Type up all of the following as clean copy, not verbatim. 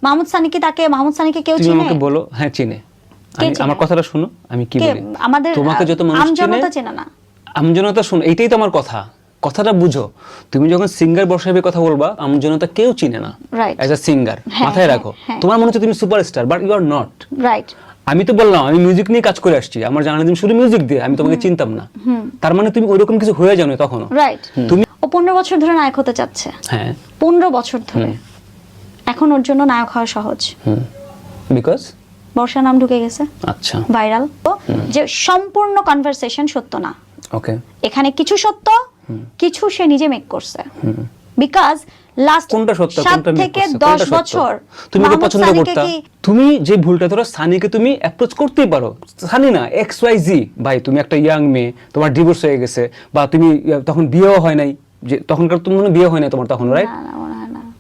মাহমুদ সানিকে কেউ তুমি চিনে? আমাকে বলো, হ্যাঁ চিনে। আমার কথাটা শুনো, আমি কি বলি। আমাদের তোমাকে যত মানুষ চিনে, আমজনতা চেনে না। আমজনতা শুনো, এইটাই তো আমার কথাটা বুঝো। তুমি যখন সিঙ্গার বর্ষাবে কথা বলবা, আমজনতা কেউ চিনে না অ্যাজ আ সিঙ্গার, মাথায় রাখো। তোমার মনে হচ্ছে তুমি superstar, but you are not. Right. আমি তো বললাম আমি মিউজিক নিয়ে কাজ করে আসছি, আমার জার্নালিজম শুধু মিউজিক দিয়ে, আমি তোমাকে চিনতাম না। তার মানে তুমি ওইরকম কিছু হয়ে যাও না তখন। রাইট। তুমি ও 15 বছর ধরে নায়ক হতে চাচ্ছে। হ্যাঁ 15 বছর ধরে। এখন ওর জন্য নায়ক হওয়া সহজ। বিকজ বর্ষা নাম ঢুকে গেছে, আচ্ছা ভাইরাল। যে সম্পূর্ণ কনভারসেশন সত্য না, ওকে, এখানে কিছু সত্য, কিছু সে নিজে মেক করছে। বিকজ লাস্ট কোনটা সত্য, 7 কোনটা থেকে মিথ্যা, 10 কোনটা সত্য? বছর তুমি তো পছন্দ করতা, তুমি যে ভুলটা ধরো সানিকে তুমি অ্যাপ্রোচ করতেই পারো, সানি না XYZ ভাই, তুমি একটা ইয়াং মেয়ে, তোমার ডিভোর্স হয়ে গেছে, বা তুমি তখন বিয়েও হয় নাই, যে তখনকার তোমার বিয়ে হয় নাই তোমার তখন, রাইট?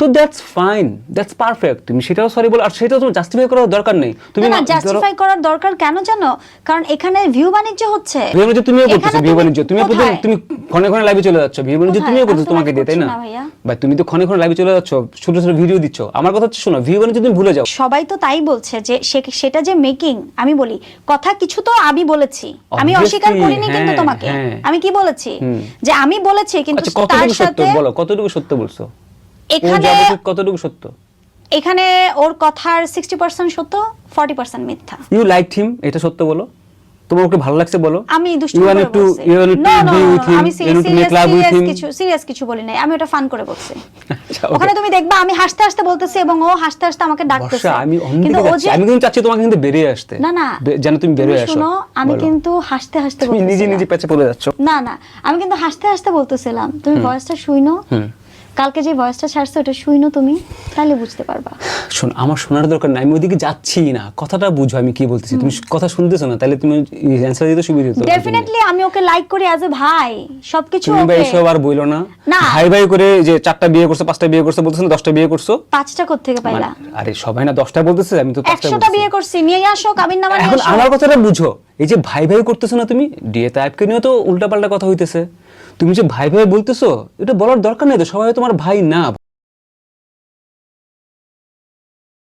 তো দ্যাটস ফাইন, দ্যাটস পারফেক্ট। তুমি সেটাও সরি বলো, আর সেটাও তোমার জাস্টিফাই করার দরকার নেই। তুমি না জাস্টিফাই করার দরকার কেন জানো? কারণ এখানে ভিউ বাণিজ্য হচ্ছে। ভিউ বাণিজ্য তুমিও করতেছো, ভিউ বাণিজ্য তুমি তুমি ক্ষণে ক্ষণে লাইভে চলে যাচ্ছ, ভিউ বাণিজ্য তুমিও করতেছো তোমাকে দিয়ে, তাই না ভাই? তুমি তো ক্ষণে ক্ষণে লাইভে চলে যাচ্ছ, ছোট ছোট ভিডিও দিচ্ছ। আমার কথা হচ্ছে শোনো, ভিউ বাণিজ্য তুমি ভুলে যাও। সবাই তো তাই বলছে যে সেটা যে মেকিং। আমি বলি কথা কিছু তো আমি বলেছি, আমি অস্বীকার করিনি কিন্তু তোমাকে। আমি কি বলেছি যে আমি বলেছি, কিন্তু তার সাথে বলো কতটুকু সত্য বলছো এখানে, কতটুকু সত্য? এখানে ওর কথার 60% সত্য, 40% মিথ্যা। ইউ লাইকড হিম, এটা সত্য বলো। তোমার ওকে ভালো লাগছে বলো। আমি দুষ্টু করে বলছি। আমি সিরিয়াস কিছু বলি নাই, আমি ওটা ফান করে বলছি। ওখানে তুমি দেখবা আমি হাসতে হাসতে বলতেছি এবং ও হাসতে হাসতে আমাকে ডাকতেছে। কিন্তু আমি কিন্তু চাচ্ছি তোমাকে কিন্তু বেরিয়ে আসতে। না যেন তুমি বেরিয়ে আসো। শুনো, আমি কিন্তু হাসতে হাসতে বলতেছি, তুমি নিজে পেছে পড়ে যাচ্ছ। না আমি কিন্তু হাসতে হাসতে বলতেছিলাম। তুমি ভয়েসটা শুইনো, কালকে যে ভয়েসটা ছাড়ছো ওটা শুইনো তুমি, তাহলে বুঝতে পারবা। শোন, আমার শোনার দরকার নাই, আমি ওইদিকে যাচ্ছি না, কথাটা বুঝো আমি কি বলতেছি। তুমি কথা শুনতেছো না, তাহলে তুমি অ্যানসার দিতে সুবিধা হতো। ডেফিনেটলি আমি ওকে লাইক করি অ্যাজ এ ভাই, সবকিছু ওকে। তুমি ভাই এসব আর বইলো না, ভাই করে যে 4টা বিয়ে করছো, 5টা বিয়ে করছো বলতেছ না, 10টা বিয়ে করছো। 5টা কোথা থেকে পাইলা? আরে সবাই না 10টা বলতেছে, আমি তো 5টা বলছি। 100টা বিয়ে করছি, নিয়ে আসো কাবিন নামা নিয়ে এখন আসো। আমার কথাটা বুঝো, এই যে ভাই করতেছো না তুমি, ডিএ তাইবকে নিয়েও তো উল্টাপাল্টা কথা হইতেছে। তুমি যে ভাই বলতেছো, এটা বলার দরকার নেই তো, সবাই তোমার ভাই না।